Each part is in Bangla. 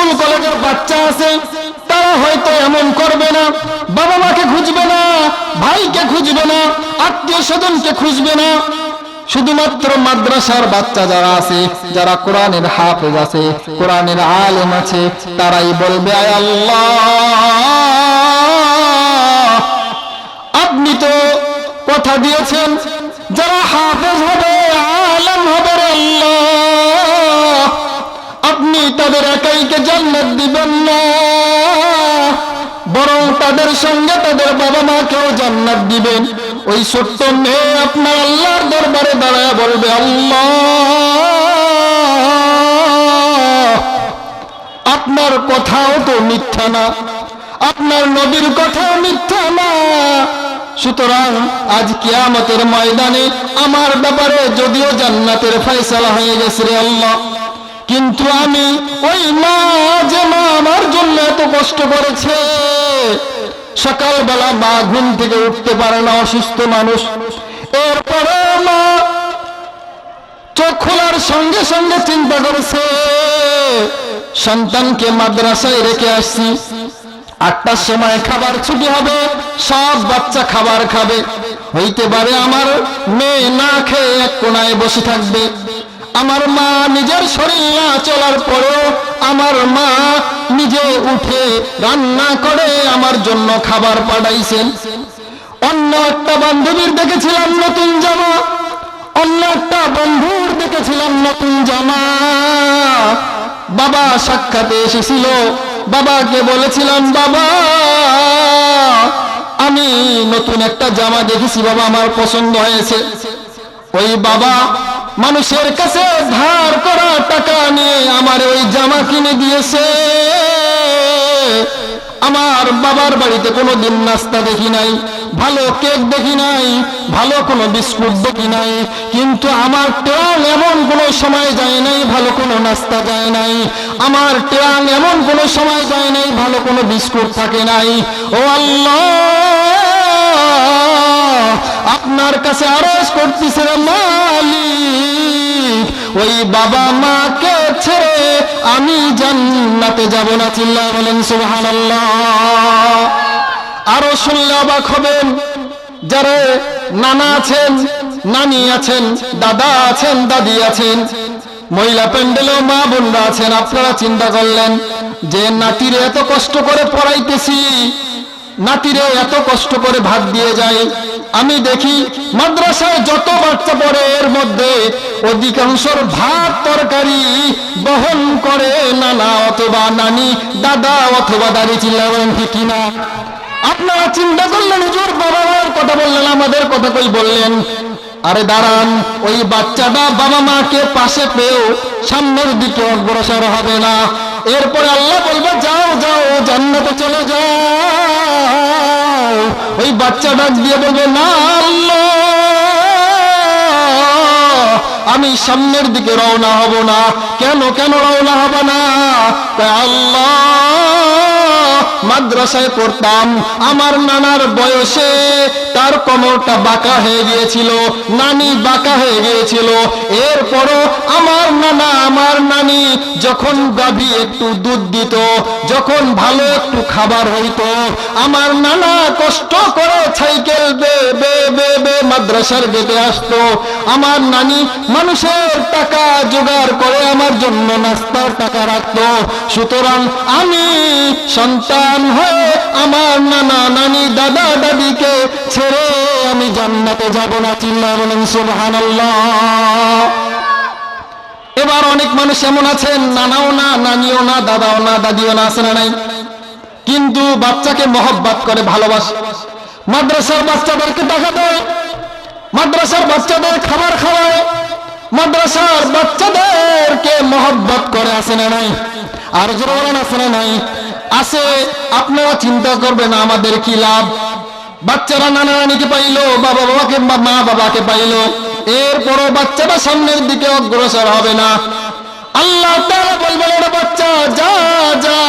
স্কুল কলেজের বাচ্চা আছে, তারা হয়তো এমন করবে না, বাবা মাকে খুঁজবে না, ভাইকে খুঁজবে না, আত্মীয় স্বজনকে খুঁজবে না। শুধুমাত্র মাদ্রাসার বাচ্চা যারা আছে, যারা কোরআনের হাফেজ আছে, কোরআনের আলেম আছে, তারাই বলবে আয় আল্লাহ, আপনি তো কথা দিয়েছেন যারা হাফেজ হবে, আলেম হবে, আল্লাহ আপনি তাদের একাইকে জান্নাত দিবেন না, বরং তাদের সঙ্গে তাদের বাবা মাকেও জান্নাত দিবেন। ওই ছোট্ট মেয়ে আপনার আল্লাহর দরবারে দাঁড়ায় বলবে আল্লাহ, আপনার কথাও তো মিথ্যা না, আপনার নবীর কথাও মিথ্যা না, সুতরাং আজ কিয়ামতের ময়দানে আমার ব্যাপারে যদিও জান্নাতের ফয়সালা হয়ে গেছে রে আল্লাহ, কিন্তু আমি ওই মা, যে মা আমার জন্য এত কষ্ট করেছে, সকালবেলা মা ঘুম থেকে উঠতে পারে না, অসুস্থ মানুষ, এরপরে মা চোখ খোলার সঙ্গে সঙ্গে চিন্তা করেছে সন্তানকে মাদ্রাসায় রেখে আসছি, 8টার সময় খাবার ছুটি হবে, সব বাচ্চা খাবার খাবে, হইতে পারে আমার মেয়ে না খেয়ে এক কোনায় বসে থাকবে। আমার মা নিজের শরীর না চলার পরেও আমার মা নিজে উঠে রান্না করে আমার জন্য খাবার পাঠাইছেন। অন্য একটা বান্ধবীর দেখেছিলাম নতুন জামা, অন্য একটা বন্ধুর দেখেছিলাম নতুন জামা, বাবা সাক্ষাতে এসেছিল, বাবাকে বলেছিলাম বাবা আমি নতুন একটা জামা দেখেছি বাবা, আমার পছন্দ হয়েছে। ওই বাবা মানুষের কাছে ধার করা টাকা নিয়ে আমার ওই জামা কিনে দিয়েছে। আমার বাবার বাড়িতে কোনোদিন নাস্তা দেখি নাই, ভালো কেক দেখি নাই, ভালো কোনো বিস্কুট দেখি নাই, কিন্তু আমার ট্রাং এমন কোনো সময় যায় নাই ভালো কোনো নাস্তা যায় নাই, আমার ট্রাং এমন কোনো সময় যায় নাই ভালো কোনো বিস্কুট থাকে নাই। ও আল্লাহ, আপনার কাছে আরজ করতেছে মালিক, ওই বাবা মাকে ছেড়ে আমি জান্নাতে যাব না। চিল্লায় বলেন সুবহানাল্লাহ। আরো শুনলে অবাক হবেন, যারা নানা আছেন, নানি আছেন, দাদা আছেন, দাদি আছেন, মহিলা প্যান্ডেলেও মা বোনরা আছেন, আপনারা চিন্তা করলেন যে নাতিরে এত কষ্ট করে পড়াইতেছি, নাতিরে এত কষ্ট করে ভাত দিয়ে যায়, আমি দেখি মাদ্রাসায় যত বাচ্চা পড়ে এর মধ্যে অধিকাংশর ভাত তরকারি বহন করে নানা অথবা নানি, দাদা অথবা দাদি। চিল্লায় বলেন ঠিক কিনা? আপনারা চিন্তা করলেন হুজুর বাবা মার কথা বললেন, আমাদের কথা কই বললেন? আরে দাঁড়ান, ওই বাচ্চাটা বাবা মাকে পাশে পেয়েও সামনের দিকে অগ্রসর হবে না। এরপরে আল্লাহ বলবে যাও যাও জান্নাতে চলে যাও। ওই বাচ্চা ডাক দিয়ে বলবে না আল্লাহ, আমি সামনের দিকে রওনা হব না। কেন কেন রওনা হব না? আল্লাহ, মাদ্রাসায় পড়তাম, আমার নানার বয়সে তার কোমরটা বাঁকা হয়ে গিয়েছিল, নানি বাঁকা হয়ে গিয়েছিল, এরপরও আমার নানা আমার নানি যখন গাভী একটু দুধ দিত, যখন ভালো একটু খাবার হইতো, আমার নানা কষ্ট করে সাইকেল বে বে বে বে মাদ্রাসার গেটে আসতো, আমার নানি মানুষের টাকা জোগাড় করে আমার জন্য নাস্তার টাকা রাখতো। সুতরাং আমি সন্তান হয়ে আমার নানা নানি দাদা দাদিকে ছেড়ে আমি জান্নাতে যাব না। চিল্লায় বলেন সুবহানাল্লাহ। এবার অনেক মানুষ এমন আছেন, নানাও না, নানিও না, দাদাও না, দাদিও না, আছে না নাই, কিন্তু বাচ্চাকে মহব্বত করে, ভালোবাসে, মাদ্রাসার বাচ্চাদেরকে টাকা দেয়, মাদ্রাসার বাচ্চাদের খাবার খাওয়ায়, মাদ্রাসার বাচ্চাদেরকে মহব্বত করে, আছে না নাই? আর জোরে বলেন আছে না নাই? আছে। আপনারা চিন্তা করবেন আমাদের কি লাভ? বাচ্চারা নানা নানিকে পাইলো, বাবা বাবাকে, মা বাবাকে পাইলো, এরপরও বাচ্চাটা সামনের দিকে অগ্রসর হবে না। আল্লাহ তাআলা বলবেন ওরে বাচ্চা যা যা,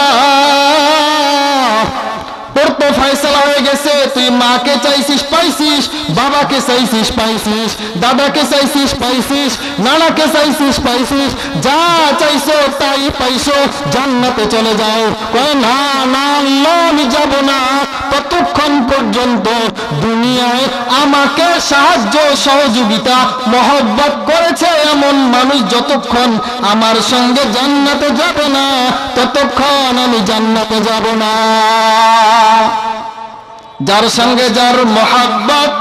তোর তোর তো ফয়সালা হয়ে গেছে, তুই মাকে চাইছিস পাইছিস, বাবাকে চাইছিস পাইছিস, দাদাকে চাইছিস পাইছিস, নানাকে চাইছিস পাইছিস, যা চাইছো তাই পাইছো, জান্নাতে চলে যাও। কয় না না আল্লাহ আমি যাব না, ততক্ষণ পর্যন্ত দুনিয়ায় আমাকে সাহায্য সহযোগিতা মহব্বত করেছে এমন মানুষ যতক্ষণ আমার সঙ্গে জান্নাতে যাবে না, ততক্ষণ আমি জান্নাতে যাব না। যার সঙ্গে যার মহব্বত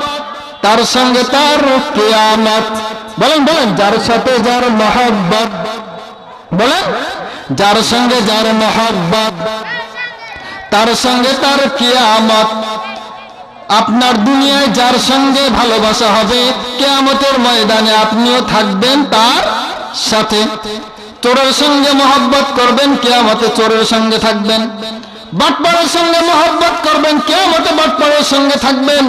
তার সঙ্গে তার কিয়ামত। বলেন বলেন, যার সাথে যার মহব্বত, বলেন যার সঙ্গে যার মহব্বত তার সঙ্গে তার কিয়ামত। আপনার দুনিয়ায় যার সঙ্গে ভালোবাসা হবে, কিয়ামতের ময়দানে আপনিও থাকবেন তার সাথে। চোরের সঙ্গে মহব্বত করবেন, কিয়ামতে চোরের সঙ্গে থাকবেন। বাটপারের সঙ্গে মহব্বত করবেন, কিয়ামতে বাটপারের সঙ্গে থাকবেন।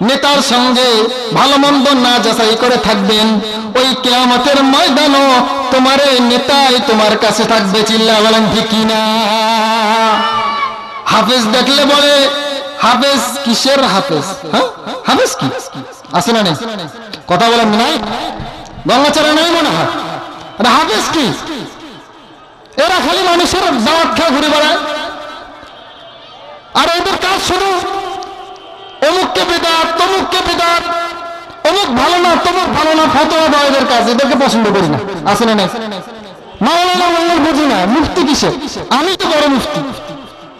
নেতার সঙ্গে ভালো মন্দ না যাচাই করে থাকবেন, ওই কিয়ামতের ময়দানও তোমার এই নেতাই তোমার কাছে থাকবে। চিল্লা বলেন ঠিক কিনা? হাফেজ দেখলে বলে হাফেজ কিসের হাফেজ? হ্যাঁ, হাফেজ কি আছে না নেই? কথা বলেন নাই, গঙ্গাচারা নাই মনে হয়। হাফেজ কি? এরা খালি মানুষের দাওয়াত খেয়ে ঘুরে বেড়ায়, আর এদের কাজ শুধু অমুককে বিদাত, তমুককে বিদাত, অমুক ভালো না তমুক ভালো না, ফতোয়া দেওয়া এদের কাজ। এদেরকে পছন্দ করি না, আছে না নাই? মাওলানা বললে বুঝি না, মুফতি কিসের? আমি তো বড় মুফতি।